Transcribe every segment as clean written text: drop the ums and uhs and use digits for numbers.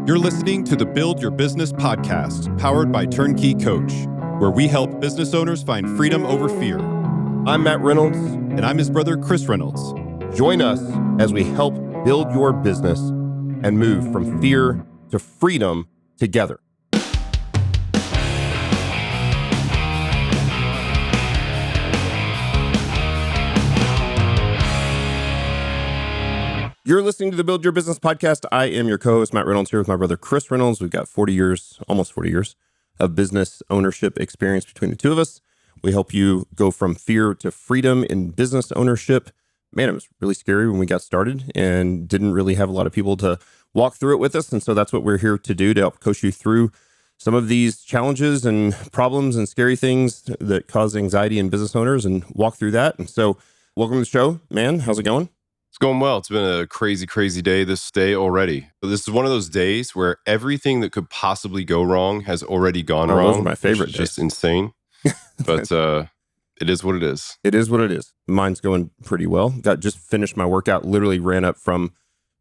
You're listening to the Build Your Business podcast, powered by Turnkey Coach, where we help business owners find freedom over fear. I'm Matt Reynolds. And I'm his brother, Chris Reynolds. Join us as we help build your business and move from fear to freedom together. You're listening to the Build Your Business podcast. I am your co-host, Matt Reynolds, here with my brother, Chris Reynolds. We've got almost 40 years of business ownership experience between the two of us. We help you go from fear to freedom in business ownership. Man, it was really scary when we got started and didn't really have a lot of people to walk through it with us. And so that's what we're here to do, to help coach you through some of these challenges and problems and scary things that cause anxiety in business owners and walk through that. And so welcome to the show, man. How's it going? It's going well. It's been a crazy, crazy day this day already. But this is one of those days where everything that could possibly go wrong has already gone wrong. Those are my favorite days. Just insane. But it is what it is. It is what it is. Mine's going pretty well. Just finished my workout. Literally ran up from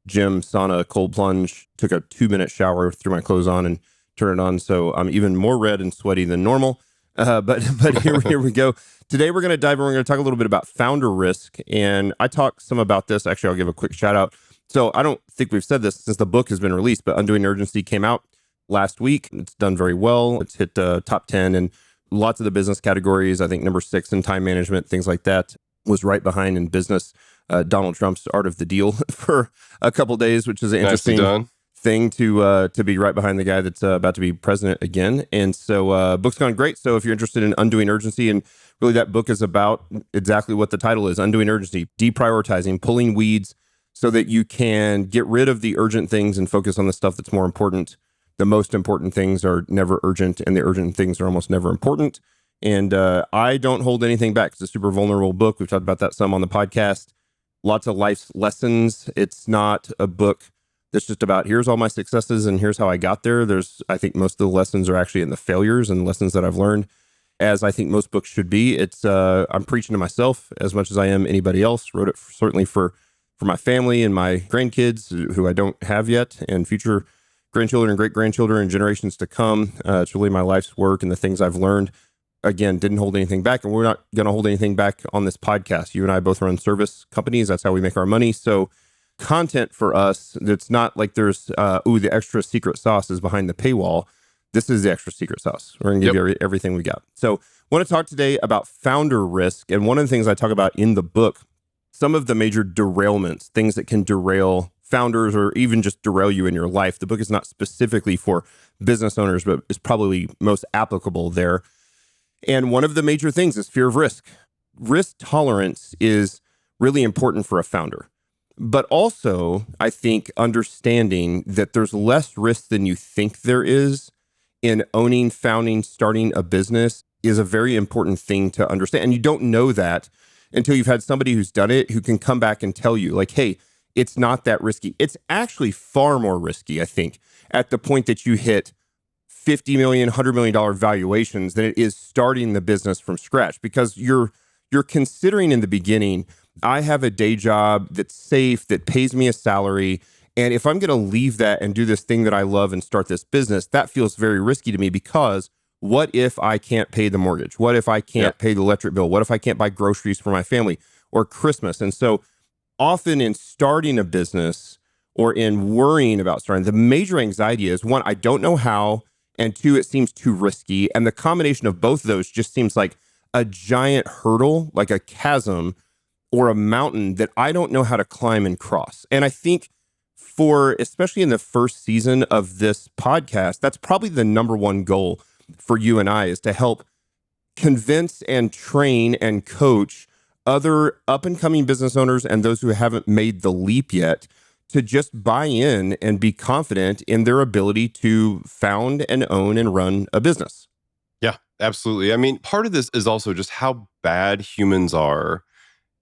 gym, sauna, cold plunge, took a 2-minute shower, threw my clothes on and turned it on. So I'm even more red and sweaty than normal. But here we go. Today we're going to dive in. We're going to talk a little bit about founder risk. And I talked some about this. Actually, I'll give a quick shout out. So I don't think we've said this since the book has been released, but Undoing Urgency came out last week. It's done very well. It's hit top 10 in lots of the business categories. I think number 6 in time management, things like that. Was right behind in business Donald Trump's Art of the Deal for a couple days, which is an interesting thing to be right behind the guy that's about to be president again. And so book's gone great. So if you're interested in Undoing Urgency, and really that book is about exactly what the title is, Undoing Urgency, deprioritizing, pulling weeds so that you can get rid of the urgent things and focus on the stuff that's more important. The most important things are never urgent, and the urgent things are almost never important. And I don't hold anything back. It's a super vulnerable book. We've talked about that some on the podcast. Lots of life lessons. It's not a book that's just about here's all my successes and here's how I got there. I think most of the lessons are actually in the failures and lessons that I've learned, as I think most books should be. It's I'm preaching to myself as much as I am anybody else. Wrote it certainly for my family and my grandkids, who I don't have yet, and future grandchildren and great-grandchildren and generations to come. It's really my life's work and the things I've learned. Again, didn't hold anything back, and we're not going to hold anything back on this podcast. You and I both run service companies. That's how we make our money. So content for us, it's not like there's, the extra secret sauce is behind the paywall. This is the extra secret sauce. We're going to give you everything we got. So I want to talk today about founder risk. And one of the things I talk about in the book, some of the major derailments, things that can derail founders or even just derail you in your life. The book is not specifically for business owners, but is probably most applicable there. And one of the major things is fear of risk. Risk tolerance is really important for a founder. But also, I think understanding that there's less risk than you think there is in owning, founding, starting a business is a very important thing to understand. And you don't know that until you've had somebody who's done it, who can come back and tell you, like, hey, it's not that risky. It's actually far more risky, I think, at the point that you hit $50 million, $100 million valuations than it is starting the business from scratch, because you're considering in the beginning, I have a day job that's safe, that pays me a salary. And if I'm going to leave that and do this thing that I love and start this business, that feels very risky to me, because what if I can't pay the mortgage? What if I can't pay the electric bill? What if I can't buy groceries for my family or Christmas? And so often in starting a business or in worrying about starting, the major anxiety is, one, I don't know how, and 2, it seems too risky. And the combination of both of those just seems like a giant hurdle, like a chasm or a mountain that I don't know how to climb and cross. And I think especially in the first season of this podcast, that's probably the number one goal for you and I, is to help convince and train and coach other up-and-coming business owners and those who haven't made the leap yet to just buy in and be confident in their ability to found and own and run a business. Yeah, absolutely. I mean, part of this is also just how bad humans are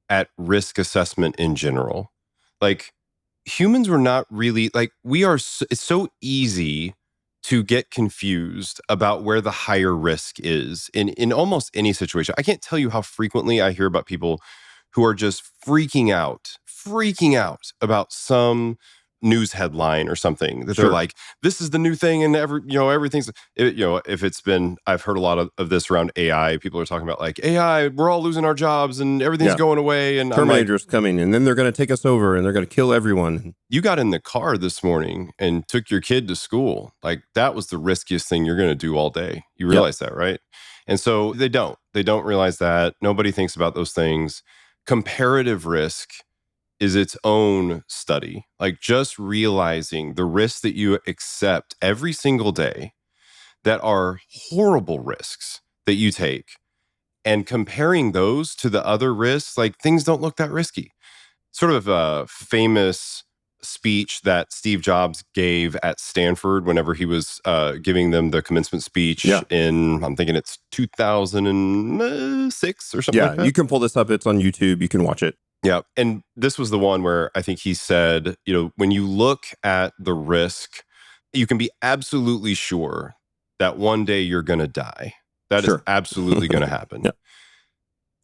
at risk assessment in general. Like, humans were not really, like, it's so easy to get confused about where the higher risk is in almost any situation. I can't tell you how frequently I hear about people who are just freaking out about some news headline or something that Sure. they're like, this is the new thing, and everything's if it's been, I've heard a lot of this around AI. People are talking about like AI, we're all losing our jobs and everything's Yeah. going away, and I'm like, Terminator's coming, and then they're going to take us over, and they're going to kill everyone. you got in the car this morning and took your kid to school. Like, that was the riskiest thing you're going to do all day. You realize that, right? And so they don't realize that. Nobody thinks about those things. Comparative risk is its own study. Like, just realizing the risks that you accept every single day that are horrible risks that you take, and comparing those to the other risks, like, things don't look that risky. Sort of a famous speech that Steve Jobs gave at Stanford whenever he was giving them the commencement speech in, I'm thinking it's 2006 or something like that. You can pull this up. It's on YouTube. You can watch it. Yeah. And this was the one where I think he said, when you look at the risk, you can be absolutely sure that one day you're going to die. That is absolutely going to happen.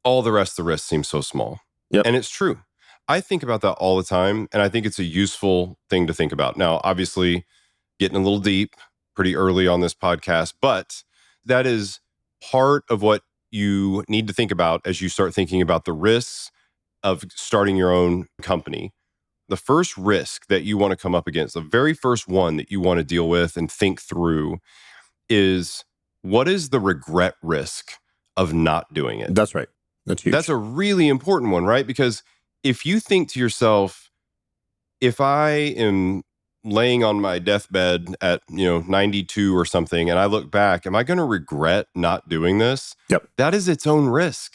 All the rest of the risks seem so small. And it's true. I think about that all the time, and I think it's a useful thing to think about. Now, obviously, getting a little deep pretty early on this podcast, but that is part of what you need to think about as you start thinking about the risks of starting your own company. The first risk that you want to come up against, the very first one that you want to deal with and think through, is what is the regret risk of not doing it? That's right. That's huge. That's a really important one, right? Because if you think to yourself, if I am laying on my deathbed at 92 or something, and I look back, am I going to regret not doing this? That is its own risk.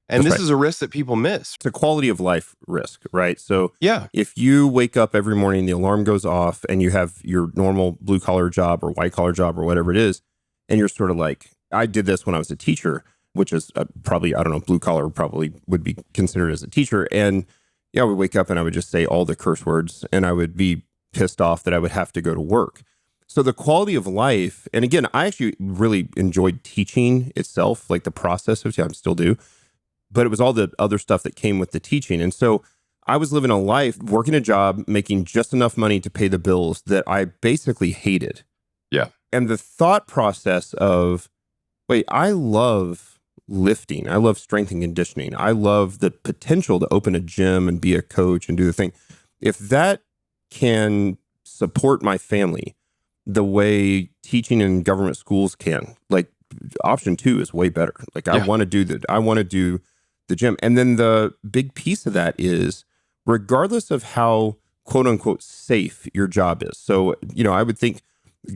And this is a risk that people miss. It's a quality of life risk, right? So if you wake up every morning, the alarm goes off, and you have your normal blue collar job or white collar job or whatever it is, and you're sort of like, I did this when I was a teacher, which is probably, I don't know, blue collar probably would be considered as a teacher. And I would wake up and I would just say all the curse words, and I would be pissed off that I would have to go to work. So the quality of life, and again, I actually really enjoyed teaching itself, like the process of, I still do, but it was all the other stuff that came with the teaching. And so I was living a life, working a job, making just enough money to pay the bills that I basically hated. And the thought process of, wait, I love lifting. I love strength and conditioning. I love the potential to open a gym and be a coach and do the thing. If that can support my family the way teaching in government schools can, like, option 2 is way better. Like, I want to do the gym. And then the big piece of that is, regardless of how quote unquote safe your job is. So, I would think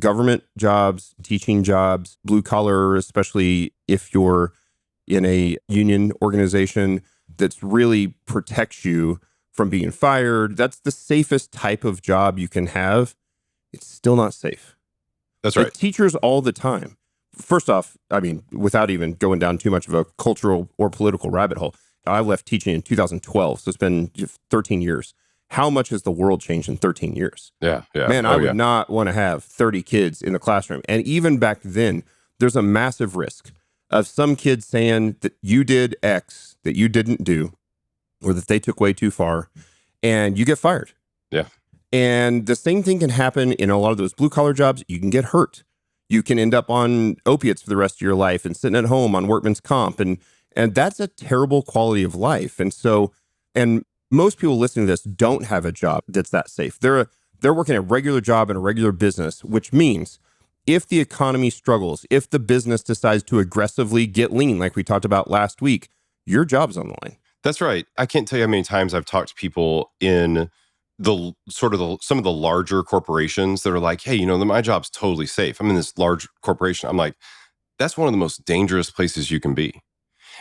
government jobs, teaching jobs, blue collar, especially if you're in a union organization that's really protects you from being fired. That's the safest type of job you can have. It's still not safe. That's right. Teachers all the time. First off, I mean, without even going down too much of a cultural or political rabbit hole, I left teaching in 2012. So it's been 13 years. How much has the world changed in 13 years? Man, I would not want to have 30 kids in the classroom. And even back then, there's a massive risk of some kids saying that you did X that you didn't do, or that they took way too far, and you get fired. And the same thing can happen in a lot of those blue collar jobs. You can get hurt. You can end up on opiates for the rest of your life and sitting at home on workman's comp. And that's a terrible quality of life. And so, and most people listening to this don't have a job that's that safe. They're working a regular job in a regular business, which means if the economy struggles, if the business decides to aggressively get lean, like we talked about last week, your job's on the line. That's right. I can't tell you how many times I've talked to people in some of the larger corporations that are like, hey, my job's totally safe. I'm in this large corporation. I'm like, that's one of the most dangerous places you can be.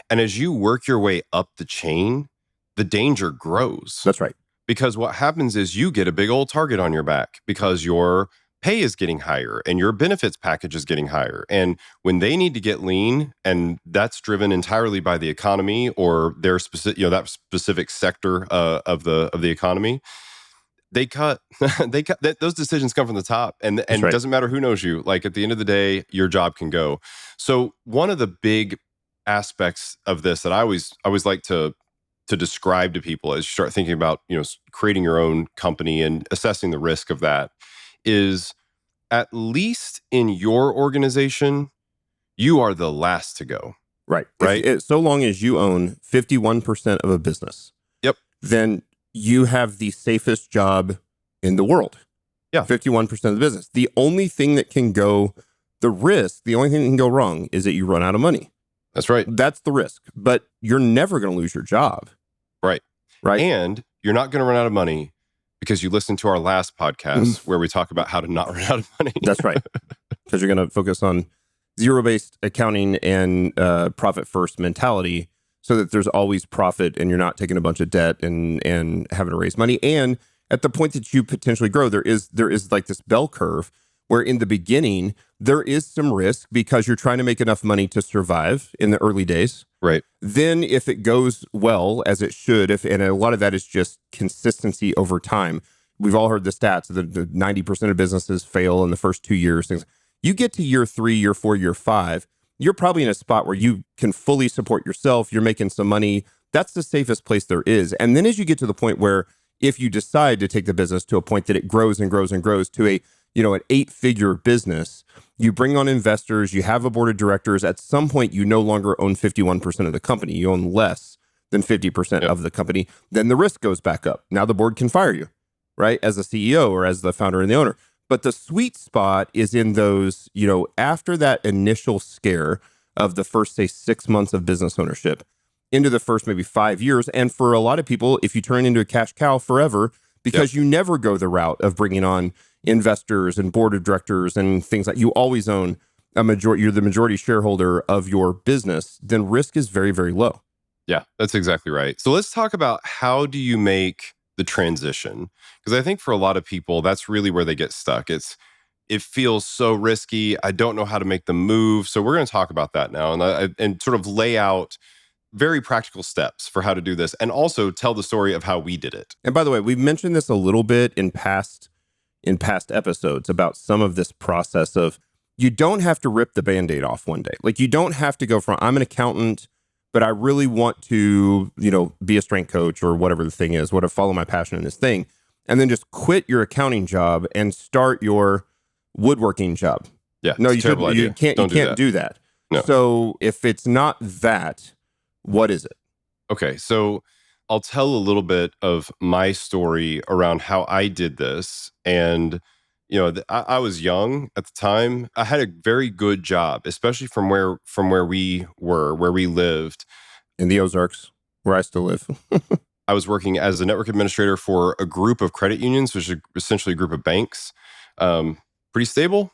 And as you work your way up the chain, the danger grows. That's right. Because what happens is you get a big old target on your back because your pay is getting higher and your benefits package is getting higher. And when they need to get lean, and that's driven entirely by the economy or their specific, that specific sector of the economy, they cut. Those decisions come from the top, and it doesn't matter who knows you. Like, at the end of the day, your job can go. So one of the big aspects of this that I always like to to describe to people as you start thinking about, creating your own company and assessing the risk of that is, at least in your organization, you are the last to go. Right. Right? So long as you own 51% of a business, Yep. then you have the safest job in the world. Yeah. 51% of the business. The only thing that can go, the only thing that can go wrong is that you run out of money. That's right. That's the risk. But you're never going to lose your job. Right. Right. And you're not going to run out of money because you listened to our last podcast where we talk about how to not run out of money. That's right. Because you're going to focus on zero-based accounting and profit first mentality so that there's always profit and you're not taking a bunch of debt and having to raise money. And at the point that you potentially grow, there is like this bell curve where in the beginning, there is some risk because you're trying to make enough money to survive in the early days. Right. Then if it goes well, as it should, and a lot of that is just consistency over time. We've all heard the stats that the 90% of businesses fail in the first 2 years. Things. You get to year 3, year 4, year 5, you're probably in a spot where you can fully support yourself. You're making some money. That's the safest place there is. And then as you get to the point where if you decide to take the business to a point that it grows and grows and grows to an 8-figure business, you bring on investors, you have a board of directors. At some point, you no longer own 51% of the company. You own less than 50% of the company. Then the risk goes back up. Now the board can fire you, right? As a CEO or as the founder and the owner. But the sweet spot is in those, after that initial scare of the first, say, 6 months of business ownership into the first maybe 5 years. And for a lot of people, if you turn into a cash cow forever, because you never go the route of bringing on investors and board of directors and things like you always own a majority, you're the majority shareholder of your business, then risk is very, very low. Yeah, that's exactly right. So let's talk about how do you make the transition? Because I think for a lot of people, that's really where they get stuck. It feels so risky. I don't know how to make the move. So we're going to talk about that now and sort of lay out very practical steps for how to do this and also tell the story of how we did it. And by the way, we've mentioned this a little bit in past episodes about some of this process of you don't have to rip the Band-Aid off one day. Like you don't have to go from, I'm an accountant, but I really want to, be a strength coach or whatever the thing is, follow my passion in this thing, and then just quit your accounting job and start your woodworking job. Yeah, no, you terrible idea. You can't do that. No. So if it's not that, what is it? Okay, so I'll tell a little bit of my story around how I did this. And, I was young at the time. I had a very good job, especially from where we lived. In the Ozarks, where I still live. I was working as a network administrator for a group of credit unions, which is essentially a group of banks. Pretty stable,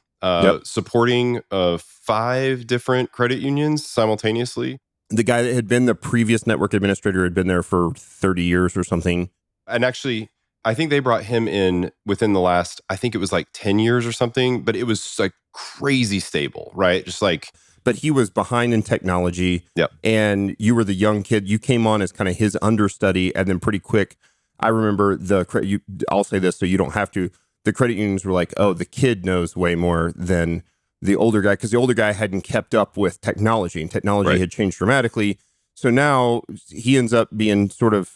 supporting 5 different credit unions simultaneously. The guy that had been the previous network administrator had been there for 30 years or something. And actually, I think they brought him in within the last, I think it was like 10 years or something, but it was like crazy stable, right? Just like... But he was behind in technology. Yep. And you were the young kid. You came on as kind of his understudy. And then pretty quick, I remember I'll say this so you don't have to. The credit unions were like, oh, the kid knows way more than the older guy, because the older guy hadn't kept up with technology, and technology had changed dramatically. So now he ends up being sort of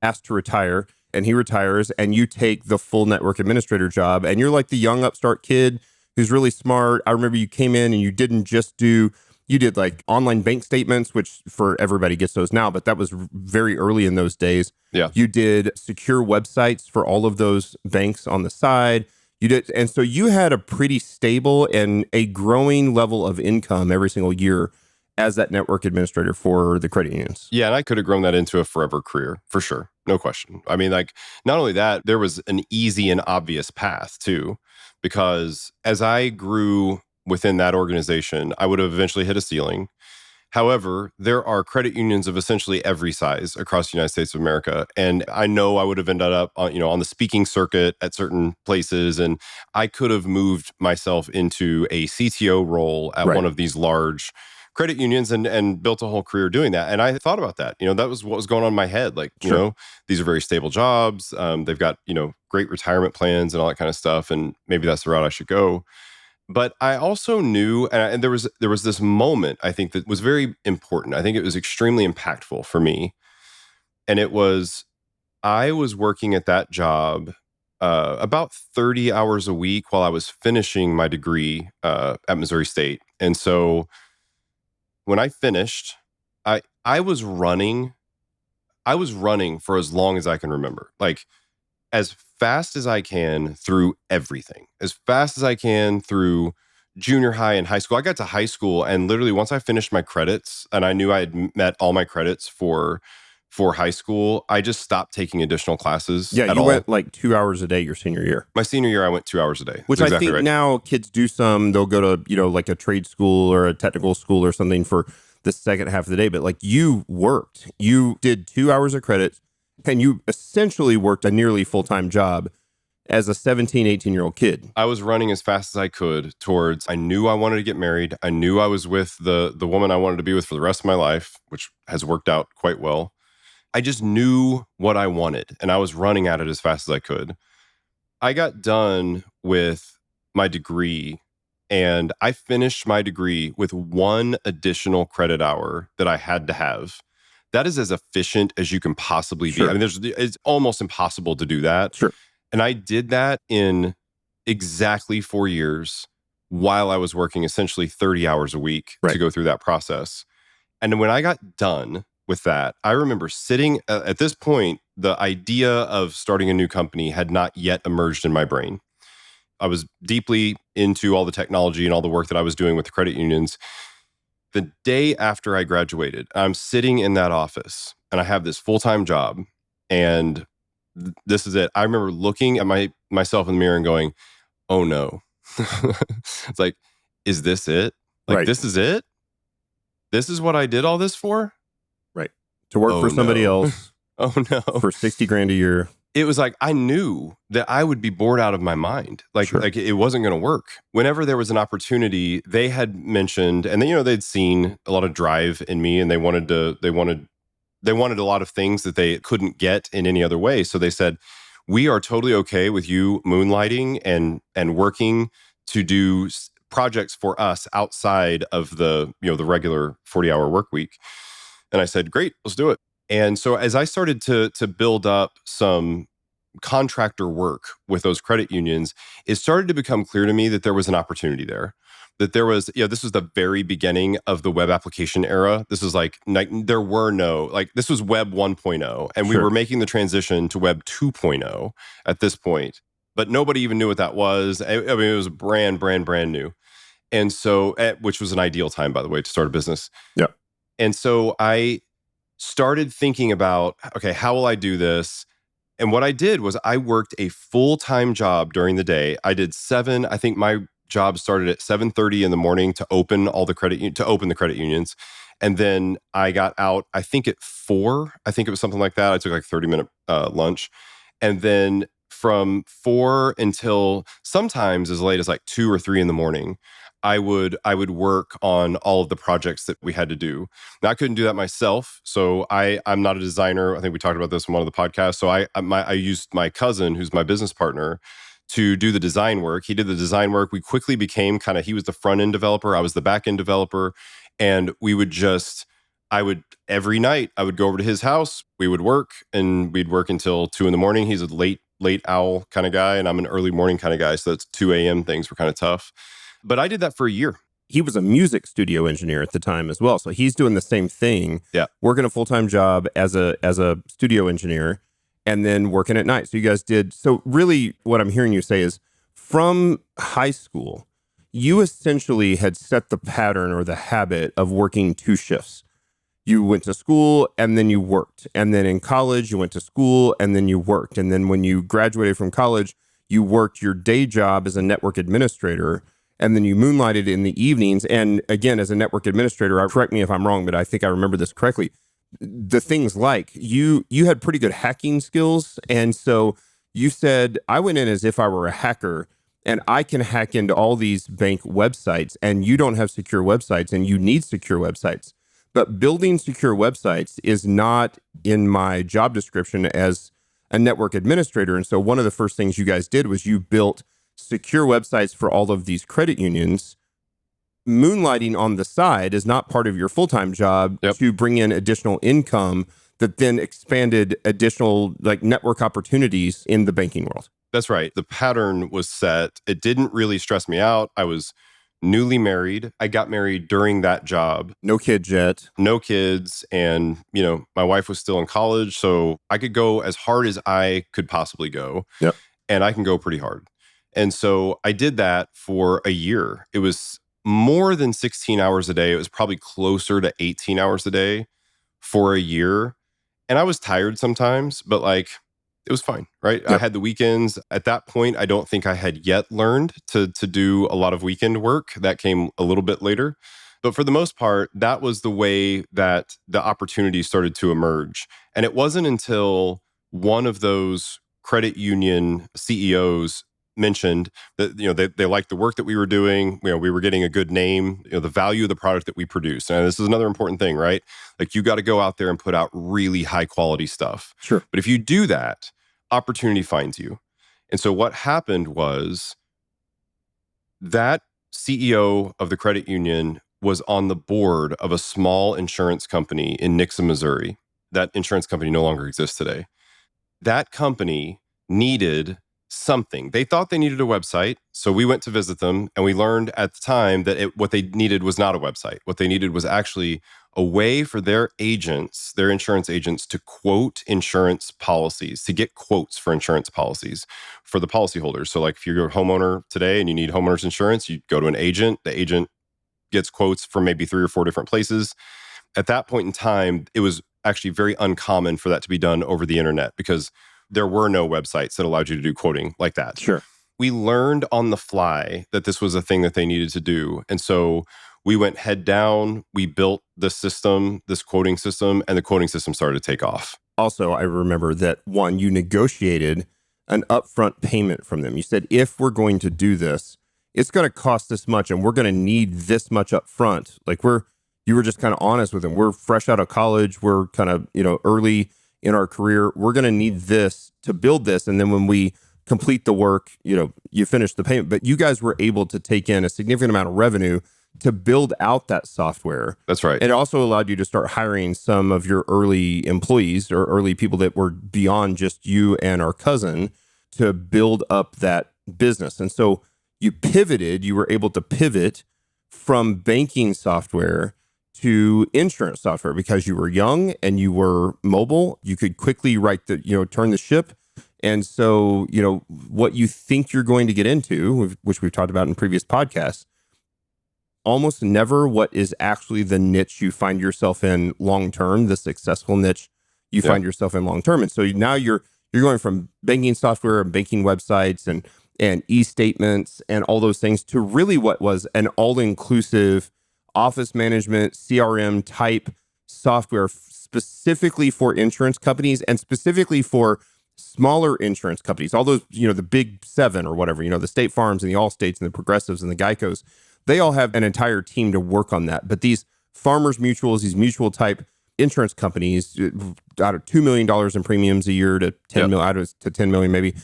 asked to retire, and he retires, and you take the full network administrator job, and you're like the young upstart kid who's really smart. I remember you came in and you did like online bank statements, which for everybody gets those now, but that was very early in those days. Yeah. You did secure websites for all of those banks on the side. You did, and so you had a pretty stable and a growing level of income every single year as that network administrator for the credit unions. Yeah, and I could have grown that into a forever career, for sure. No question. I mean, like, not only that, there was an easy and obvious path, too, because as I grew within that organization, I would have eventually hit a ceiling. However, there are credit unions of essentially every size across the United States of America. And I know I would have ended up on the speaking circuit at certain places. And I could have moved myself into a CTO role at one of these large credit unions and built a whole career doing that. And I thought about that. That was what was going on in my head. Like, these are very stable jobs. They've got, great retirement plans and all that kind of stuff. And maybe that's the route I should go. But I also knew, and there was this moment, I think, that was very important. I think it was extremely impactful for me, And I was working at that job about 30 hours a week while I was finishing my degree at Missouri State. And so when I finished, I was running. I was running for as long as I can remember, like as fast as I can through everything, as fast as I can through junior high and high school. I got to high school, and literally once I finished my credits and I knew I had met all my credits for high school, I just stopped taking additional classes Yeah, at you all. went like 2 hours a day your senior year. My senior year, I went 2 hours a day. Which That's I exactly think right. now kids do some. They'll go to, like a trade school or a technical school or something for the second half of the day. But like you worked, you did 2 hours of credit, and you essentially worked a nearly full-time job as a 17, 18-year-old kid. I was running as fast as I could towards, I knew I wanted to get married. I knew I was with the woman I wanted to be with for the rest of my life, which has worked out quite well. I just knew what I wanted, and I was running at it as fast as I could. I got done with my degree, and I finished my degree with one additional credit hour that I had to have. That is as efficient as you can possibly be. Sure. I mean, it's almost impossible to do that. Sure. And I did that in exactly 4 years while I was working essentially 30 hours a week to go through that process. And then when I got done with that, I remember sitting at this point, the idea of starting a new company had not yet emerged in my brain. I was deeply into all the technology and all the work that I was doing with the credit unions. The day after I graduated, I'm sitting in that office and I have this full-time job, and this is it. I remember looking at myself in the mirror and going, oh no. It's like, is this it? Like, this is it? This is what I did all this for? Right. To work for somebody else. Oh no. For 60 grand a year. It was like, I knew that I would be bored out of my mind. Like it wasn't going to work. Whenever there was an opportunity, they had mentioned, and then, they'd seen a lot of drive in me, and they wanted a lot of things that they couldn't get in any other way. So they said, we are totally okay with you moonlighting and working to do projects for us outside of the regular 40-hour work week. And I said, great, let's do it. And so as I started to build up some contractor work with those credit unions, it started to become clear to me that there was an opportunity there. That there was, this was the very beginning of the web application era. This was there were this was web 1.0, and we were making the transition to web 2.0 at this point. But nobody even knew what that was. I mean, it was brand new. And so, which was an ideal time, by the way, to start a business. Yeah. And so I started thinking about, okay, how will I do this? And what I did was I worked a full-time job during the day. I did I think my job started at 7:30 in the morning to open the credit unions. And then I got out, I think at 4, I think it was something like that. I took like a 30-minute lunch. And then from 4 until sometimes as late as like 2 or 3 in the morning, I would work on all of the projects that we had to do. Now, I couldn't do that myself. So I'm not a designer. I think we talked about this in one of the podcasts. So I used my cousin, who's my business partner, to do the design work. He did the design work. We quickly became he was the front end developer. I was the back end developer. And every night I would go over to his house. We would work, and we'd work until 2 in the morning. He's a late owl kind of guy, and I'm an early morning kind of guy. So that's 2 a.m. things were kind of tough. But I did that for a year. He was a music studio engineer at the time as well. So he's doing the same thing. Yeah. Working a full-time job as a studio engineer, and then working at night. So you guys did. So really what I'm hearing you say is from high school, you essentially had set the pattern or the habit of working 2 shifts. You went to school and then you worked. And then in college, you went to school and then you worked. And then when you graduated from college, you worked your day job as a network administrator. And then you moonlighted in the evenings. And again, as a network administrator, correct me if I'm wrong, but I think I remember this correctly. The things like you had pretty good hacking skills. And so you said, I went in as if I were a hacker, and I can hack into all these bank websites, and you don't have secure websites, and you need secure websites. But building secure websites is not in my job description as a network administrator. And so one of the first things you guys did was you built secure websites for all of these credit unions. Moonlighting on the side is not part of your full-time job to bring in additional income that then expanded additional like network opportunities in the banking world. That's right. The pattern was set. It didn't really stress me out. I was newly married. I got married during that job. No kids yet. No kids. And, my wife was still in college. So I could go as hard as I could possibly go. Yep. And I can go pretty hard. And so I did that for a year. It was more than 16 hours a day. It was probably closer to 18 hours a day for a year. And I was tired sometimes, but it was fine, right? Yep. I had the weekends. At that point, I don't think I had yet learned to do a lot of weekend work. That came a little bit later. But for the most part, that was the way that the opportunities started to emerge. And it wasn't until one of those credit union CEOs mentioned that they liked the work that we were doing. We were getting a good name. The value of the product that we produced. And this is another important thing, right? You got to go out there and put out really high quality stuff. Sure. But if you do that, opportunity finds you. And so what happened was that CEO of the credit union was on the board of a small insurance company in Nixa, Missouri. That insurance company no longer exists today. That company needed something. They thought they needed a website. So we went to visit them and we learned at the time that what they needed was not a website. What they needed was actually a way for their agents, their insurance agents, to quote insurance policies, to get quotes for insurance policies for the policyholders. So if you're a homeowner today and you need homeowners insurance, you go to an agent. The agent gets quotes from maybe 3 or 4 different places. At that point in time, it was actually very uncommon for that to be done over the internet because there were no websites that allowed you to do quoting like that. Sure. We learned on the fly that this was a thing that they needed to do. And so we went head down, we built the system, this quoting system, and the quoting system started to take off. Also, I remember that you negotiated an upfront payment from them. You said, if we're going to do this, it's going to cost this much and we're going to need this much upfront. You were just kind of honest with them. We're fresh out of college. We're kind of, early in our career. We're going to need this to build this. And then when we complete the work, you finish the payment. But you guys were able to take in a significant amount of revenue to build out that software. That's right. It also allowed you to start hiring some of your early employees or early people that were beyond just you and our cousin to build up that business. And so you were able to pivot from banking software to insurance software because you were young and you were mobile. You could quickly turn the ship. And so, what you think you're going to get into, which we've talked about in previous podcasts, almost never what is actually the niche you find yourself in long-term, the successful niche you find yourself in long-term. And so now you're going from banking software and banking websites and e-statements and all those things to really what was an all-inclusive office management, CRM type software specifically for insurance companies and specifically for smaller insurance companies. All those, the big 7 or whatever, the State Farms and the Allstates and the Progressives and the Geicos, they all have an entire team to work on that. But these Farmers Mutuals, these mutual type insurance companies, out of $2 million in premiums a year to 10 million, to 10 million maybe,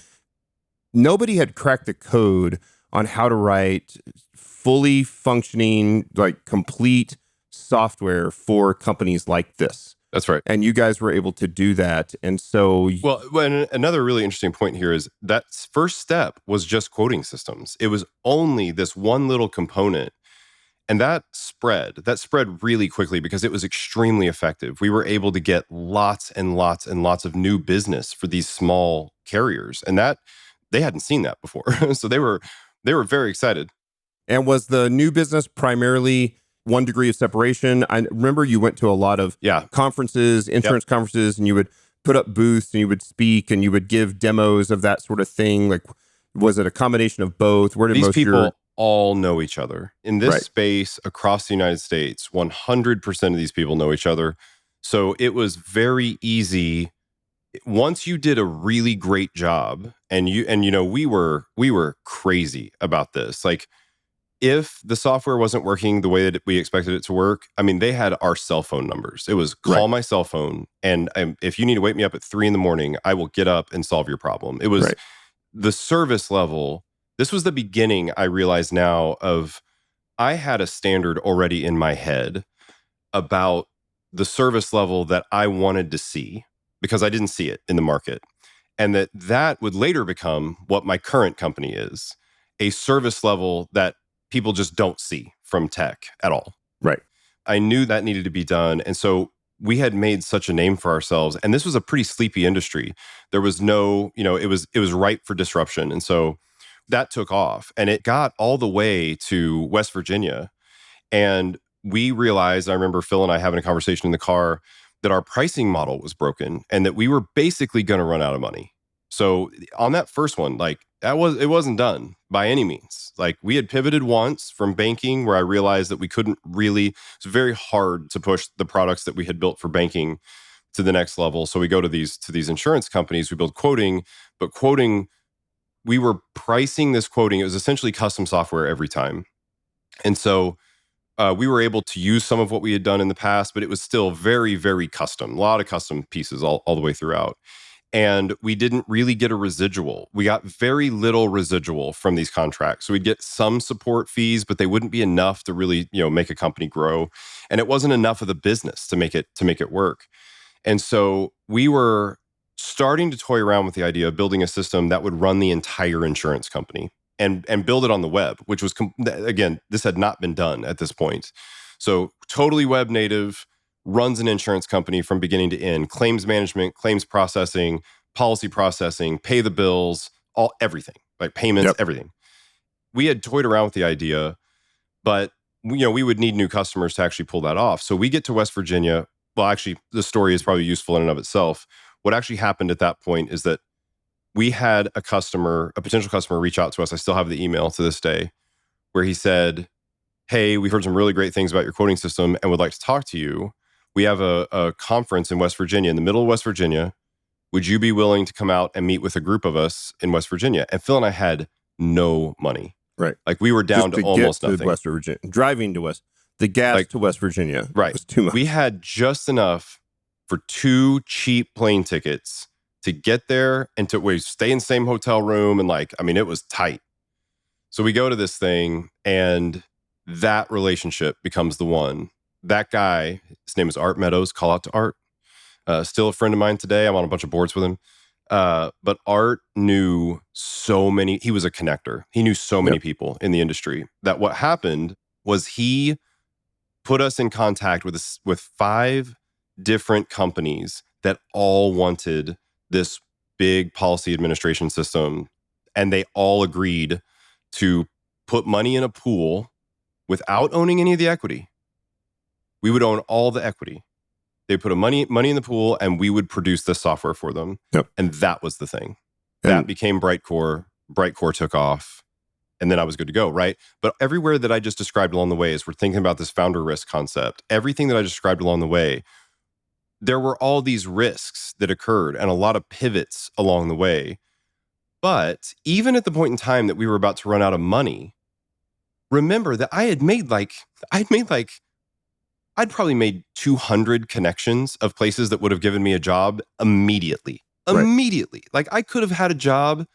nobody had cracked the code on how to write fully functioning, complete software for companies like this. That's right. And you guys were able to do that. And so... Well, another really interesting point here is that first step was just quoting systems. It was only this one little component. And that spread really quickly because it was extremely effective. We were able to get lots and lots and lots of new business for these small carriers. And that they hadn't seen that before. So they were very excited. And was the new business primarily 1 degree of separation? I remember you went to a lot of conferences, insurance conferences, and you would put up booths and you would speak and you would give demos of that sort of thing. Was it a combination of both? Where did these most people all know each other in this Right. space across the United States? 100% of these people know each other. So it was very easy. Once you did a really great job, and we were crazy about this. If the software wasn't working the way that we expected it to work, they had our cell phone numbers. It was call my cell phone, and if you need to wake me up at 3 a.m, I will get up and solve your problem. It was the service level. This was the beginning, I realize now, of I had a standard already in my head about the service level that I wanted to see because I didn't see it in the market. And that would later become what my current company is, a service level that people just don't see from tech at all. Right. I knew that needed to be done. And so we had made such a name for ourselves. And this was a pretty sleepy industry. There was no, it was ripe for disruption. And so that took off and it got all the way to West Virginia. And we realized, I remember Phil and I having a conversation in the car, that our pricing model was broken and that we were basically going to run out of money. So on that first one, like it wasn't done by any means. Like we had pivoted once from banking where I realized that we couldn't really, it's very hard to push the products that we had built for banking to the next level. So we go to these insurance companies, we build quoting, but quoting, we were pricing this quoting. It was essentially custom software every time. And so we were able to use some of what we had done in the past, but it was still very, very custom, a lot of custom pieces all the way throughout. And we didn't really get a residual. We got very little residual from these contracts. So we'd get some support fees, but they wouldn't be enough to really, make a company grow. And it wasn't enough of the business to make it work. And so we were starting to toy around with the idea of building a system that would run the entire insurance company. And build it on the web, which was, again, this had not been done at this point. So totally web native, runs an insurance company from beginning to end, claims management, claims processing, policy processing, pay the bills, everything, like payments, everything. We had toyed around with the idea, but we would need new customers to actually pull that off. So we get to West Virginia. Well, actually, the story is probably useful in and of itself. What actually happened at that point is that we had a potential customer reach out to us. I still have the email to this day where he said, "Hey, we've heard some really great things about your quoting system and would like to talk to you. We have a conference in West Virginia, in the middle of West Virginia. Would you be willing to come out and meet with a group of us in West Virginia?" And Phil and I had no money. Right. Like we were down to almost get nothing. To West Virginia, driving to the gas to West Virginia. Right. Was too much. We had just enough for 2 cheap plane tickets to get there and we stay in the same hotel room. And it was tight. So we go to this thing and that relationship becomes the one. That guy, his name is Art Meadows, call out to Art. Still a friend of mine today. I'm on a bunch of boards with him. But Art knew so many, he was a connector. He knew so many people in the industry that what happened was he put us in contact with 5 different companies that all wanted this big policy administration system. And they all agreed to put money in a pool without owning any of the equity. We would own all the equity. They put money in the pool and we would produce this software for them. Yep. And that was the thing. That became BrightCore. BrightCore took off. And then I was good to go, right? But everywhere that I just described along the way, as we're thinking about this founder risk concept, everything that I described along the way, there were all these risks that occurred and a lot of pivots along the way. But even at the point in time that we were about to run out of money, remember that I'd probably made 200 connections of places that would have given me a job immediately. Right. Immediately. Like I could have had a job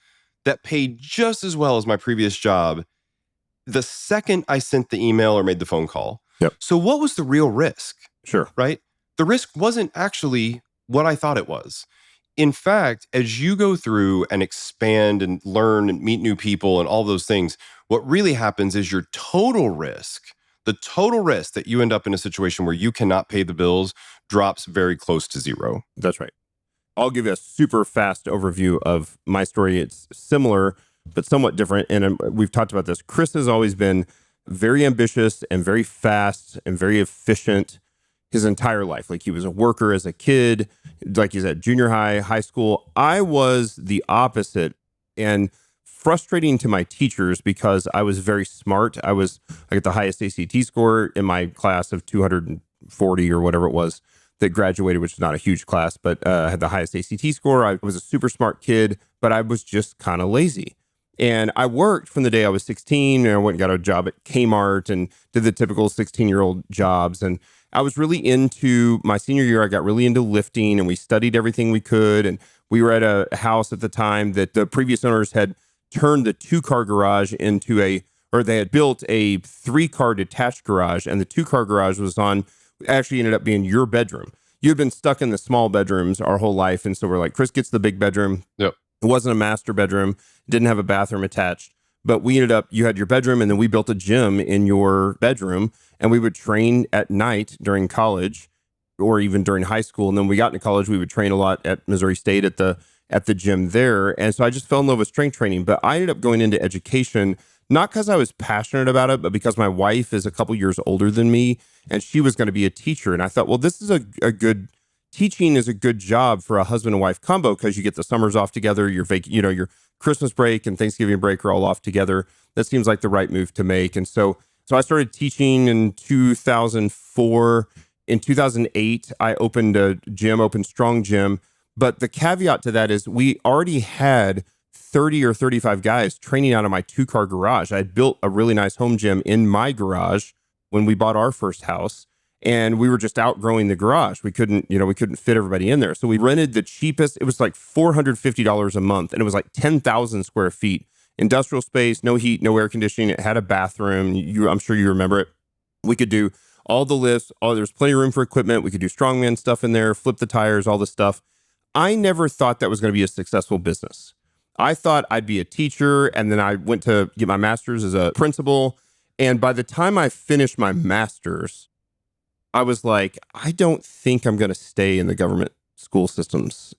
that paid just as well as my previous job the second I sent the email or made the phone call. Yep. So what was the real risk? Sure. Right? The risk wasn't actually what I thought it was. In fact, as you go through and expand and learn and meet new people and all those things, what really happens is your total risk, the total risk that you end up in a situation where you cannot pay the bills drops very close to zero. That's right. I'll give you a super fast overview of my story. It's similar, but somewhat different. And we've talked about this. Chris has always been very ambitious and very fast and very efficient his entire life. Like he was a worker as a kid, like you said, junior high, high school. I was the opposite and frustrating to my teachers because I was very smart. I got the highest ACT score in my class of 240 or whatever it was that graduated, which is not a huge class, but had the highest ACT score. I was a super smart kid, but I was just kind of lazy. And I worked from the day I was 16, and I went and got a job at Kmart and did the typical 16-year-old jobs. And I was really into my senior year. I got really into lifting and we studied everything we could. And we were at a house at the time that the previous owners had turned the 2-car garage into they had built a 3-car detached garage, and the 2-car garage was on actually ended up being your bedroom. You had been stuck in the small bedrooms our whole life. And so we're like, Chris gets the big bedroom. Yep. It wasn't a master bedroom, didn't have a bathroom attached. But we ended up, you had your bedroom, and then we built a gym in your bedroom, and we would train at night during college or even during high school. And then when we got into college, we would train a lot at Missouri State at the gym there. And so I just fell in love with strength training. But I ended up going into education, not because I was passionate about it, but because my wife is a couple years older than me, and she was going to be a teacher. And I thought, well, this is a good, teaching is a good job for a husband and wife combo, because you get the summers off together, your Christmas break and Thanksgiving break are all off together. That seems like the right move to make. And so I started teaching in 2004. In 2008, I opened a gym, Open Strong Gym. But the caveat to that is we already had 30 or 35 guys training out of my 2-car garage. I had built a really nice home gym in my garage when we bought our first house. And we were just outgrowing the garage. We couldn't fit everybody in there. So we rented the cheapest. It was like $450 a month. And it was like 10,000 square feet. Industrial space, no heat, no air conditioning. It had a bathroom. I'm sure you remember it. We could do all the lifts. There's plenty of room for equipment. We could do strongman stuff in there, flip the tires, all this stuff. I never thought that was going to be a successful business. I thought I'd be a teacher. And then I went to get my master's as a principal. And by the time I finished my master's, I was like, I don't think I'm going to stay in the government school systems.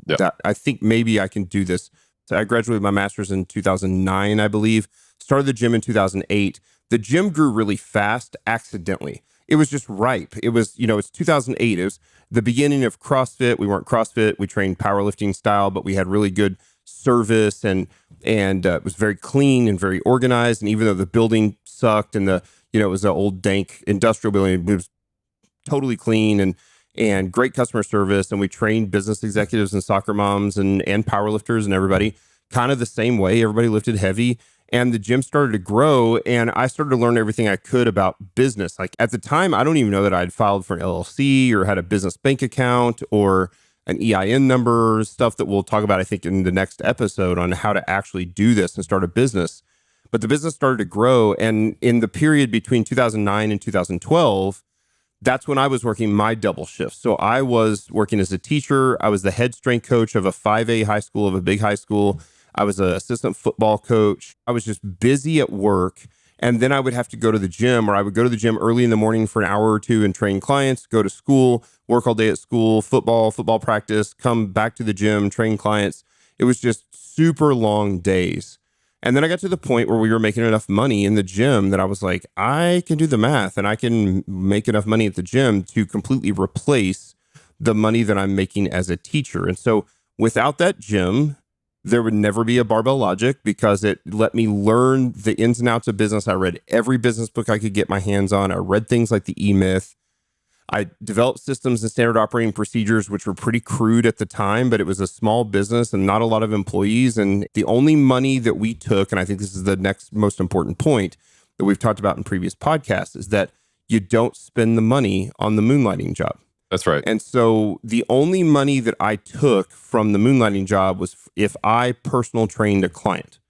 Yeah. I think maybe I can do this. So I graduated my master's in 2009, I believe. Started the gym in 2008. The gym grew really fast accidentally. It was just ripe. It was, it's 2008. It was the beginning of CrossFit. We weren't CrossFit. We trained powerlifting style, but we had really good service and it was very clean and very organized. And even though the building sucked and it was an old dank industrial building, it was totally clean and great customer service. And we trained business executives and soccer moms and powerlifters and everybody kind of the same way. Everybody lifted heavy, and the gym started to grow. And I started to learn everything I could about business. Like at the time, I don't even know that I'd filed for an LLC or had a business bank account or an EIN number, stuff that we'll talk about, I think, in the next episode on how to actually do this and start a business. But the business started to grow. And in the period between 2009 and 2012, that's when I was working my double shift. So I was working as a teacher. I was the head strength coach of a 5A high school, of a big high school. I was an assistant football coach. I was just busy at work. And then I would have to go to the gym, or I would go to the gym early in the morning for an hour or two and train clients, go to school, work all day at school, football practice, come back to the gym, train clients. It was just super long days. And then I got to the point where we were making enough money in the gym that I was like, I can do the math and I can make enough money at the gym to completely replace the money that I'm making as a teacher. And so without that gym, there would never be a Barbell Logic, because it let me learn the ins and outs of business. I read every business book I could get my hands on. I read things like the E-Myth. I developed systems and standard operating procedures, which were pretty crude at the time, but it was a small business and not a lot of employees. And the only money that we took, and I think this is the next most important point that we've talked about in previous podcasts, is that you don't spend the money on the moonlighting job. That's right. And so the only money that I took from the moonlighting job was if I personal trained a client.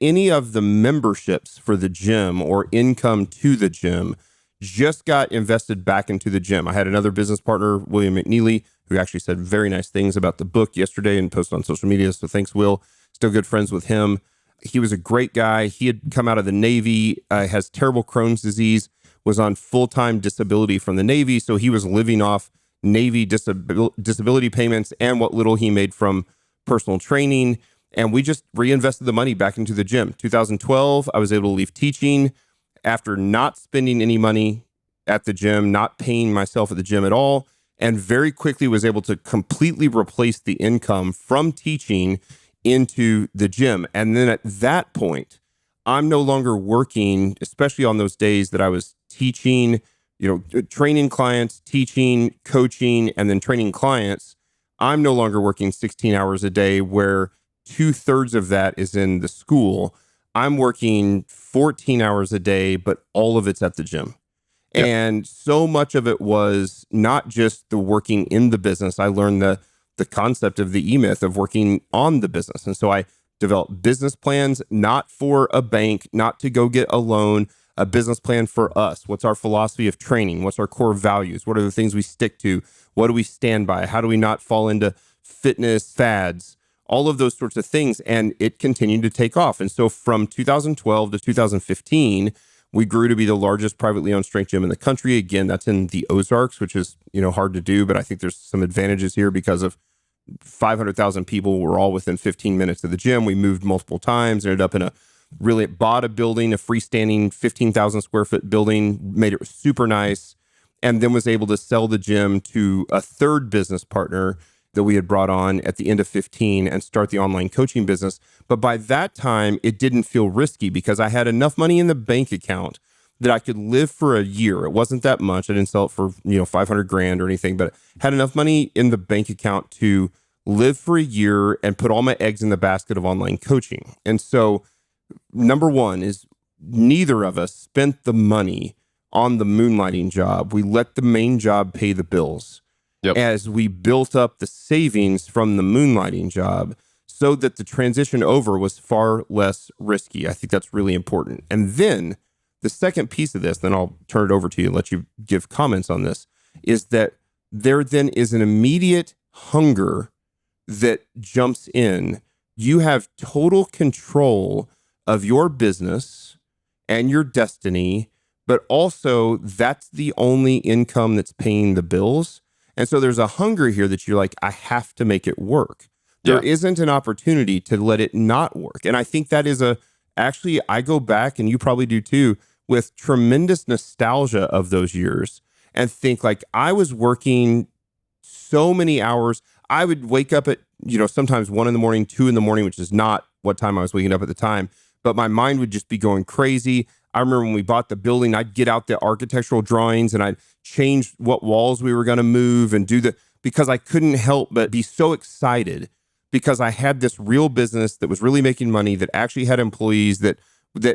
Any of the memberships for the gym or income to the gym just got invested back into the gym. I had another business partner, William McNeely, who actually said very nice things about the book yesterday and posted on social media. So thanks, Will. Still good friends with him. He was a great guy. He had come out of the Navy, has terrible Crohn's disease, was on full-time disability from the Navy. So he was living off Navy disability payments and what little he made from personal training. And we just reinvested the money back into the gym. 2012, I was able to leave teaching after not spending any money at the gym, not paying myself at the gym at all, and very quickly was able to completely replace the income from teaching into the gym. And then at that point, I'm no longer working, especially on those days that I was teaching, training clients, teaching, coaching, and then training clients. I'm no longer working 16 hours a day, where 2/3 of that is in the school. I'm working 14 hours a day, but all of it's at the gym. Yep. And so much of it was not just the working in the business. I learned the concept of the E-Myth of working on the business. And so I developed business plans, not for a bank, not to go get a loan. a business plan for us? What's our philosophy of training? What's our core values? What are the things we stick to? What do we stand by? How do we not fall into fitness fads? All of those sorts of things. And it continued to take off. And so from 2012 to 2015, we grew to be the largest privately owned strength gym in the country. Again, that's in the Ozarks, which is, hard to do, but I think there's some advantages here because of 500,000 people were all within 15 minutes of the gym. We moved multiple times, ended up bought a building, a freestanding 15,000 square foot building, made it super nice, and then was able to sell the gym to a third business partner that we had brought on at the end of 15 and start the online coaching business. But by that time, it didn't feel risky because I had enough money in the bank account that I could live for a year. It wasn't that much. I didn't sell it for, 500 grand or anything, but had enough money in the bank account to live for a year and put all my eggs in the basket of online coaching. And so number one is neither of us spent the money on the moonlighting job. We let the main job pay the bills. Yep. As we built up the savings from the moonlighting job so that the transition over was far less risky. I think that's really important. And then the second piece of this, then I'll turn it over to you and let you give comments on this, is that there then is an immediate hunger that jumps in. You have total control of your business and your destiny, but also that's the only income that's paying the bills. And so there's a hunger here that you're like, I have to make it work. There isn't an opportunity to let it not work. And I think that is actually, I go back, and you probably do too, with tremendous nostalgia of those years and think like I was working so many hours. I would wake up at, sometimes 1 a.m, 2 a.m, which is not what time I was waking up at the time, but my mind would just be going crazy. I remember when we bought the building, I'd get out the architectural drawings and I'd change what walls we were going to move and because I couldn't help but be so excited because I had this real business that was really making money, that actually had employees that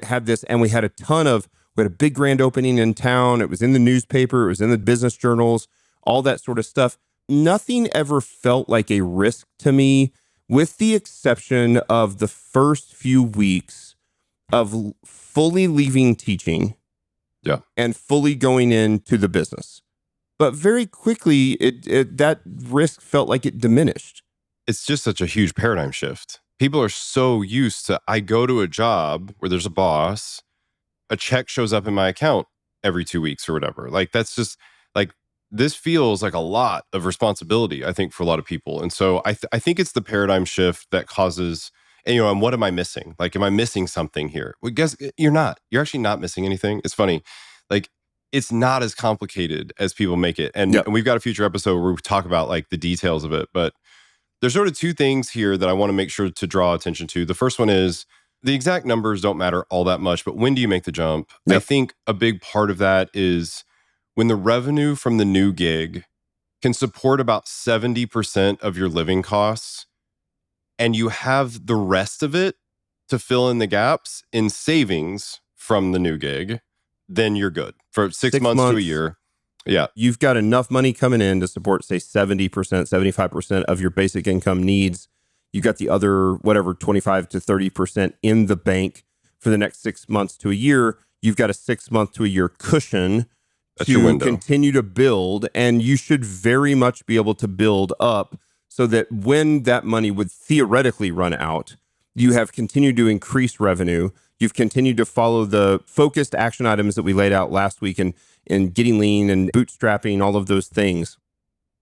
had this, and we had a big grand opening in town. It was in the newspaper, it was in the business journals, all that sort of stuff. Nothing ever felt like a risk to me, with the exception of the first few weeks of fully leaving teaching and fully going into the business. But very quickly, that risk felt like it diminished. It's just such a huge paradigm shift. People are so used to, I go to a job where there's a boss, a check shows up in my account every 2 weeks or whatever. Like, that's just like, this feels like a lot of responsibility, I think, for a lot of people. And so I think it's the paradigm shift that causes, and what am I missing? Like, am I missing something here? Well, guess you're not. You're actually not missing anything. It's funny. Like, it's not as complicated as people make it. And we've got a future episode where we talk about like the details of it. But there's sort of two things here that I want to make sure to draw attention to. The first one is the exact numbers don't matter all that much, but when do you make the jump? I think a big part of that is when the revenue from the new gig can support about 70% of your living costs, and you have the rest of it to fill in the gaps in savings from the new gig, then you're good for six months to a year. Yeah. You've got enough money coming in to support, say, 70%, 75% of your basic income needs. You got the other, 25 to 30% in the bank for the next 6 months to a year. You've got a 6 month to a year cushion to continue to build. And you should very much be able to build up so that when that money would theoretically run out, you have continued to increase revenue. You've continued to follow the focused action items that we laid out last week and getting lean and bootstrapping, all of those things.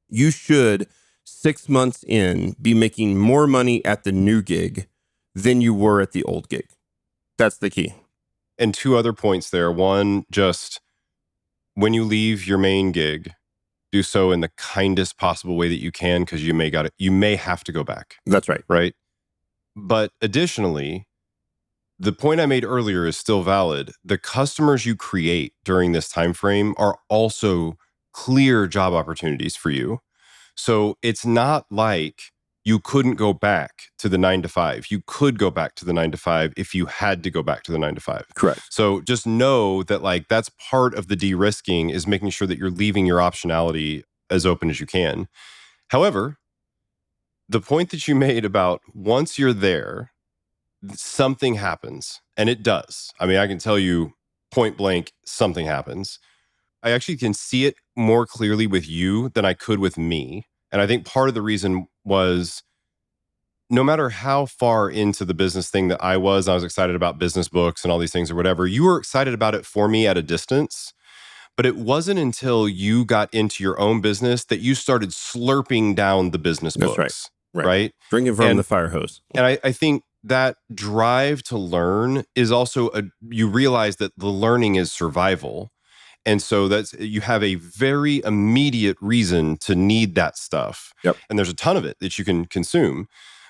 You should, 6 months in, be making more money at the new gig than you were at the old gig. That's the key. And two other points there. One, just when you leave your main gig, do so in the kindest possible way that you can, because you may have to go back. That's right. Right. But additionally, the point I made earlier is still valid. The customers you create during this time frame are also clear job opportunities for you. So it's not like you couldn't go back to the 9 to 5. You could go back to the 9 to 5 if you had to go back to the 9 to 5. Correct. So just know that like that's part of the de-risking, is making sure that you're leaving your optionality as open as you can. However, the point that you made about once you're there, something happens, and it does. I mean, I can tell you point blank, something happens. I actually can see it more clearly with you than I could with me. And I think part of the reason was no matter how far into the business thing that I was excited about business books and all these things or whatever. You were excited about it for me at a distance. But it wasn't until you got into your own business that you started slurping down the business That's books. right. Right? Drinking from the fire hose. And I think that drive to learn is also you realize that the learning is survival. And so you have a very immediate reason to need that stuff. Yep. And there's a ton of it that you can consume.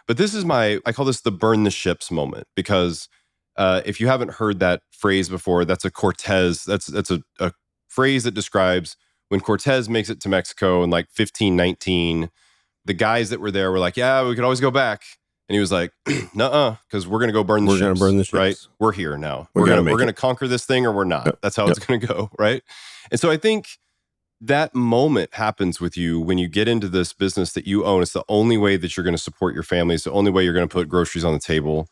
But this is I call this the burn the ships moment, because if you haven't heard that phrase before, that's a Cortez, that's a phrase that describes when Cortez makes it to Mexico in like 1519, the guys that were there were like, yeah, we could always go back. And he was like, nuh-uh, because we're going to go burn the ships. We're going to burn the ships. Right? We're here now. We're going to conquer this thing or we're not. Yep. That's how it's going to go, right? And so I think that moment happens with you when you get into this business that you own. It's the only way that you're going to support your family. It's the only way you're going to put groceries on the table.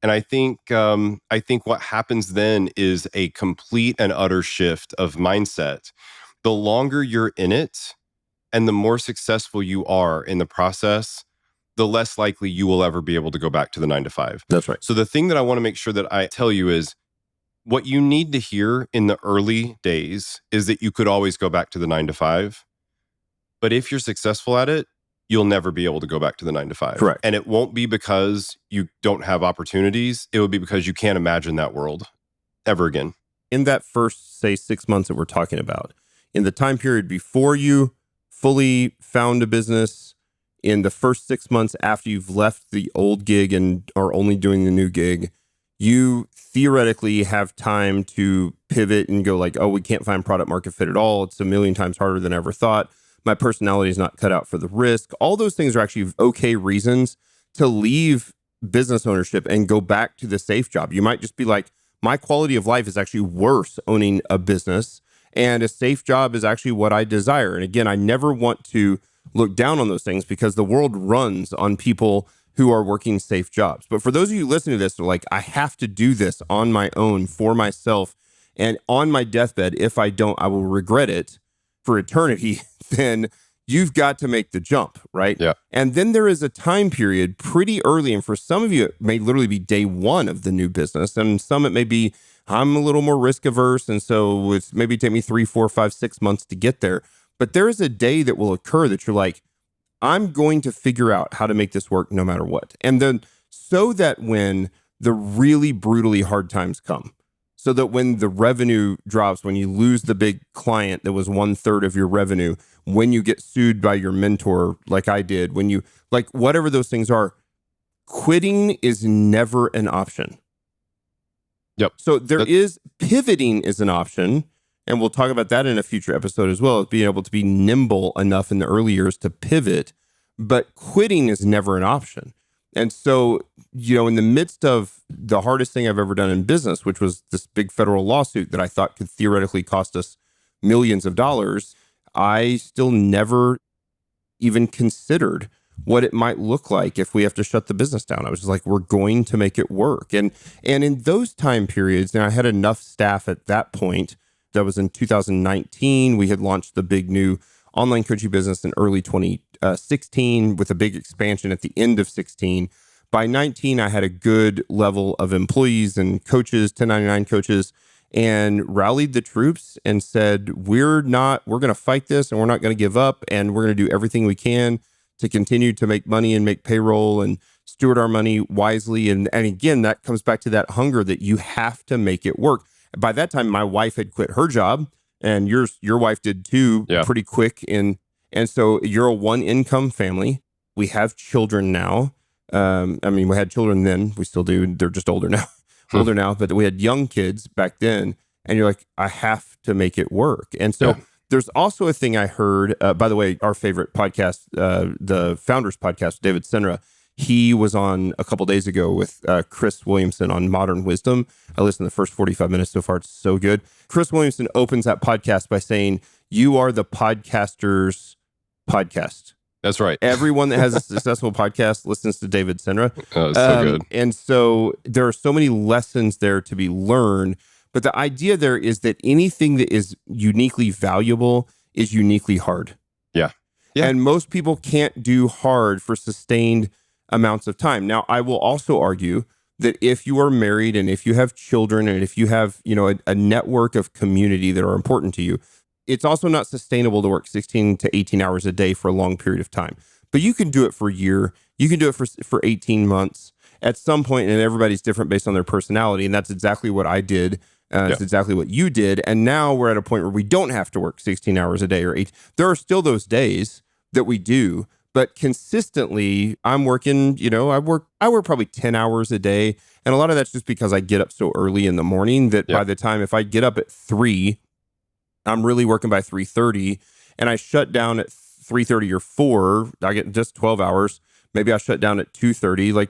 And I think what happens then is a complete and utter shift of mindset. The longer you're in it and the more successful you are in the process, the less likely you will ever be able to go back to the 9-to-5. That's right. So the thing that I want to make sure that I tell you is what you need to hear in the early days is that you could always go back to the 9-to-5. But if you're successful at it, you'll never be able to go back to the 9-to-5. Correct. And it won't be because you don't have opportunities. It will be because you can't imagine that world ever again. In that first, say, 6 months that we're talking about, in the time period before you fully found a business, in the first 6 months after you've left the old gig and are only doing the new gig, you theoretically have time to pivot and go like, oh, we can't find product market fit at all. It's a million times harder than I ever thought. My personality is not cut out for the risk. All those things are actually okay reasons to leave business ownership and go back to the safe job. You might just be like, my quality of life is actually worse owning a business, and a safe job is actually what I desire. And again, I never want to look down on those things because the world runs on people who are working safe jobs. But for those of you listening to this, they're like, I have to do this on my own for myself. And on my deathbed, if I don't, I will regret it for eternity. Then you've got to make the jump, right? Yeah. And then there is a time period pretty early. And for some of you, it may literally be day one of the new business. And some it may be, I'm a little more risk averse. And so it's maybe take me 3, 4, 5, 6 months to get there. But there is a day that will occur that you're like, I'm going to figure out how to make this work no matter what. And then so that when the really brutally hard times come, so that when the revenue drops, when you lose the big client that was 1/3 of your revenue, when you get sued by your mentor, like I did, when you, like whatever those things are, quitting is never an option. Yep. So pivoting is an option. And we'll talk about that in a future episode as well, as being able to be nimble enough in the early years to pivot. But quitting is never an option. And so, in the midst of the hardest thing I've ever done in business, which was this big federal lawsuit that I thought could theoretically cost us millions of dollars, I still never even considered what it might look like if we have to shut the business down. I was just like, we're going to make it work. And in those time periods, and I had enough staff at that point. That was in 2019. We had launched the big new online coaching business in early 2016 with a big expansion at the end of 16. By 19, I had a good level of employees and coaches, 1099 coaches, and rallied the troops and said, we're going to fight this and we're not going to give up. And we're going to do everything we can to continue to make money and make payroll and steward our money wisely. And again, that comes back to that hunger that you have to make it work. By that time, my wife had quit her job, and your wife did too, pretty quick. And so you're a one-income family. We have children now. We had children then. We still do. They're just older now. But we had young kids back then. And you're like, I have to make it work. And so there's also a thing I heard, by the way, our favorite podcast, the Founders Podcast, David Senra, he was on a couple days ago with Chris Williamson on Modern Wisdom. I listened to the first 45 minutes so far. It's so good. Chris Williamson opens that podcast by saying, you are the podcaster's podcast. That's right. Everyone that has a successful podcast listens to David Senra. Oh, it's so good. And so there are so many lessons there to be learned. But the idea there is that anything that is uniquely valuable is uniquely hard. Yeah. Yeah. And most people can't do hard for sustained amounts of time. Now, I will also argue that if you are married and if you have children and if you have, a network of community that are important to you, it's also not sustainable to work 16 to 18 hours a day for a long period of time. But you can do it for a year. You can do it for 18 months at some point, and everybody's different based on their personality. And that's exactly what I did. It's exactly what you did. And now we're at a point where we don't have to work 16 hours a day or 8. There are still those days that we do, but consistently I'm working, I work probably 10 hours a day. And a lot of that's just because I get up so early in the morning that by the time, if I get up at 3, I'm really working by 3:30, and I shut down at 3:30 or 4. I get just 12 hours. Maybe I shut down at 2:30,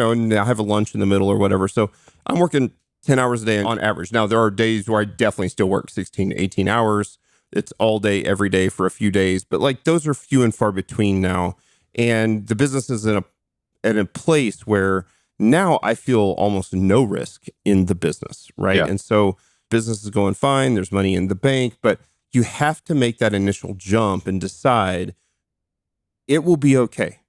and I have a lunch in the middle or whatever. So I'm working 10 hours a day on average. Now, there are days where I definitely still work 16 to 18 hours. It's all day, every day for a few days. But those are few and far between now. And the business is in a place where now I feel almost no risk in the business, right? Yeah. And so business is going fine. There's money in the bank, but you have to make that initial jump and decide it will be okay.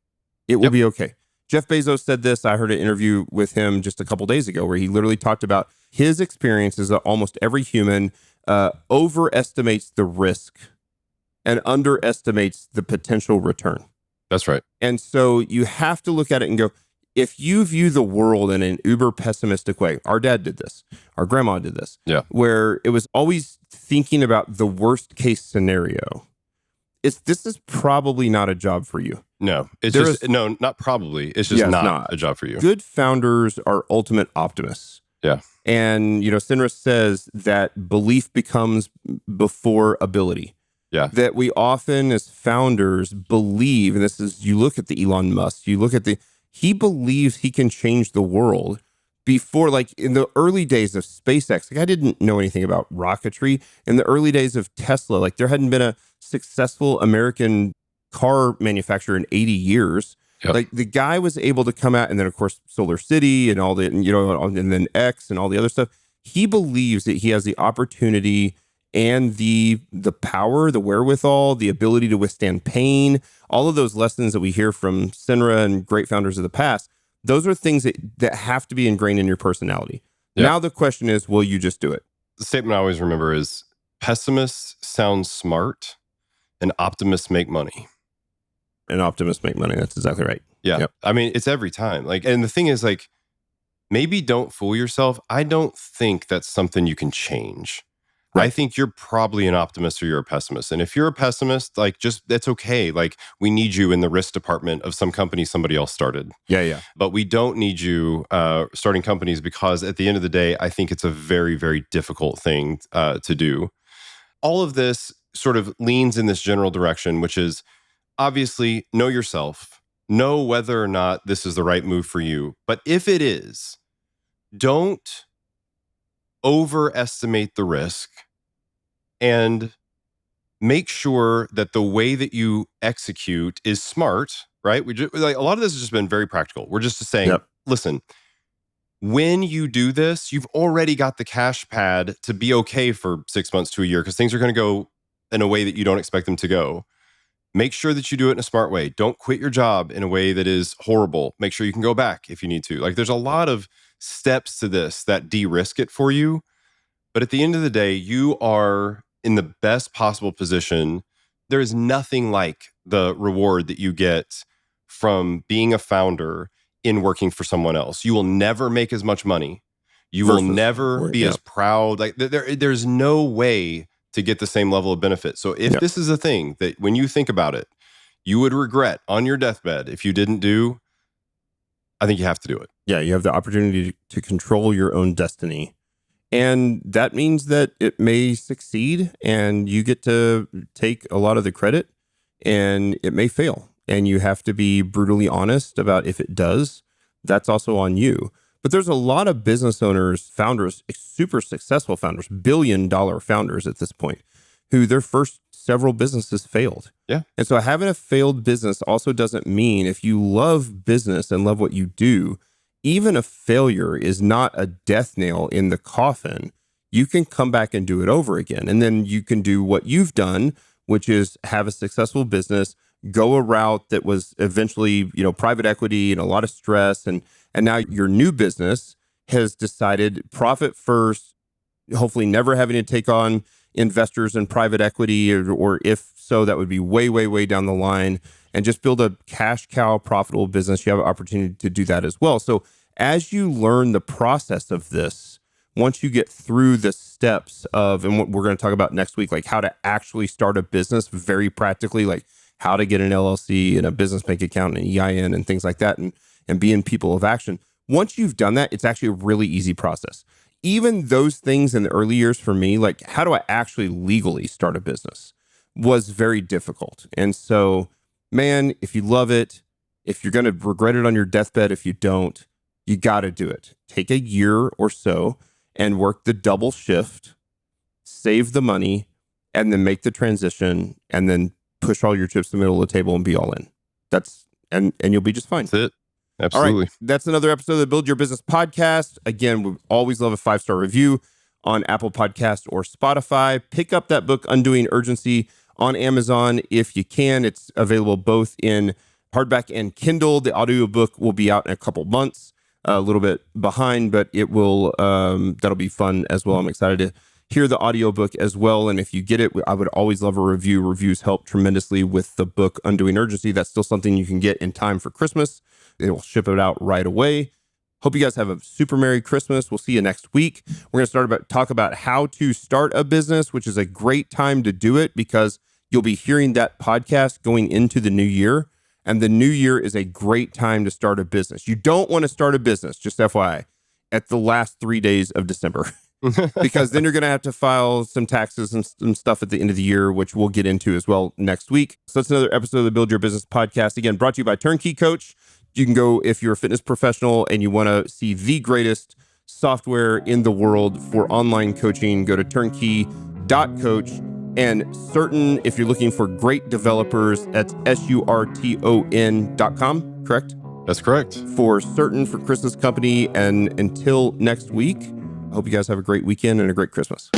It will be okay. Jeff Bezos said this. I heard an interview with him just a couple days ago where he literally talked about his experiences that almost every human overestimates the risk and underestimates the potential return. That's right. And so you have to look at it and go, if you view the world in an uber pessimistic way, our dad did this, our grandma did this, where it was always thinking about the worst case scenario. This is probably not a job for you. No, not probably. It's just not a job for you. Good founders are ultimate optimists. Yeah. And, Sinra says that belief becomes before ability. Yeah. That we often as founders believe, and this is, you look at the Elon Musk, he believes he can change the world before, in the early days of SpaceX. I didn't know anything about rocketry. In the early days of Tesla, there hadn't been a successful American car manufacturer in 80 years. Yep. The guy was able to come out, and then of course Solar City and all the, and then X and all the other stuff. He believes that he has the opportunity and the power, the wherewithal, the ability to withstand pain, all of those lessons that we hear from Sinra and great founders of the past. Those are things that have to be ingrained in your personality. Yep. Now the question is, will you just do it? The statement I always remember is, pessimists sound smart and optimists make money. And optimists make money. That's exactly right. Yeah. Yep. I mean, it's every time. And the thing is, maybe don't fool yourself. I don't think that's something you can change. Right. I think you're probably an optimist or you're a pessimist. And if you're a pessimist, that's okay. We need you in the risk department of some company somebody else started. Yeah. But we don't need you starting companies, because at the end of the day, I think it's a very, very difficult thing to do. All of this sort of leans in this general direction, which is obviously know yourself, know whether or not this is the right move for you. But if it is, don't overestimate the risk, and make sure that the way that you execute is smart, right? A lot of this has just been very practical. We're just saying, listen, when you do this, you've already got the cash pad to be okay for 6 months to a year, because things are going to go in a way that you don't expect them to go. Make sure that you do it in a smart way. Don't quit your job in a way that is horrible. Make sure you can go back if you need to. There's a lot of steps to this that de-risk it for you. But at the end of the day, you are in the best possible position. There is nothing like the reward that you get from being a founder in working for someone else. You will never make as much money. You will never be as proud. There's no way to get the same level of benefit. So if this is a thing that when you think about it, you would regret on your deathbed if you didn't do, I think you have to do it. Yeah, you have the opportunity to control your own destiny. And that means that it may succeed and you get to take a lot of the credit, and it may fail. And you have to be brutally honest about if it does. That's also on you. But there's a lot of business owners, founders, super successful founders, billion-dollar founders at this point, who their first several businesses failed. Yeah. And so having a failed business also doesn't mean, if you love business and love what you do, even a failure is not a death nail in the coffin. you can come back and do it over again. And then you can do what you've done, which is have a successful business, go a route that was eventually, private equity and a lot of stress. And now your new business has decided profit first, hopefully never having to take on investors in private equity, or if so, that would be way, way, way down the line, and just build a cash cow profitable business. You have an opportunity to do that as well. So as you learn the process of this, once you get through the steps of, and what we're going to talk about next week, like how to actually start a business very practically, like how to get an LLC and a business bank account and an EIN and things like that, and be in people of action. Once you've done that, it's actually a really easy process. Even those things in the early years for me, like how do I actually legally start a business, was very difficult. And so, man, if you love it, if you're going to regret it on your deathbed, if you don't, you got to do it. Take a year or so and work the double shift, save the money, and then make the transition, and then push all your chips to the middle of the table and be all in. And you'll be just fine. That's it. Absolutely. All right. That's another episode of the Build Your Business podcast. Again, we always love a 5-star review on Apple Podcasts or Spotify. Pick up that book, Undoing Urgency, on Amazon if you can. It's available both in hardback and Kindle. The audiobook will be out in a couple months, a little bit behind, but it will, that'll be fun as well. I'm excited to hear the audiobook as well. And if you get it, I would always love a review. Reviews help tremendously with the book, Undoing Urgency. That's still something you can get in time for Christmas. It will ship it out right away. Hope you guys have a super Merry Christmas. We'll see you next week. We're going to talk about how to start a business, which is a great time to do it because you'll be hearing that podcast going into the new year. And the new year is a great time to start a business. You don't want to start a business, just FYI, at the last 3 days of December. Because then you're going to have to file some taxes and some stuff at the end of the year, which we'll get into as well next week. So that's another episode of the Build Your Business podcast. Again, brought to you by Turnkey Coach. You can go, if you're a fitness professional and you want to see the greatest software in the world for online coaching, go to turnkey.coach. And Certain, if you're looking for great developers, that's surton.com, correct? That's correct. For Certain, for Chris's company. And until next week, I hope you guys have a great weekend and a great Christmas.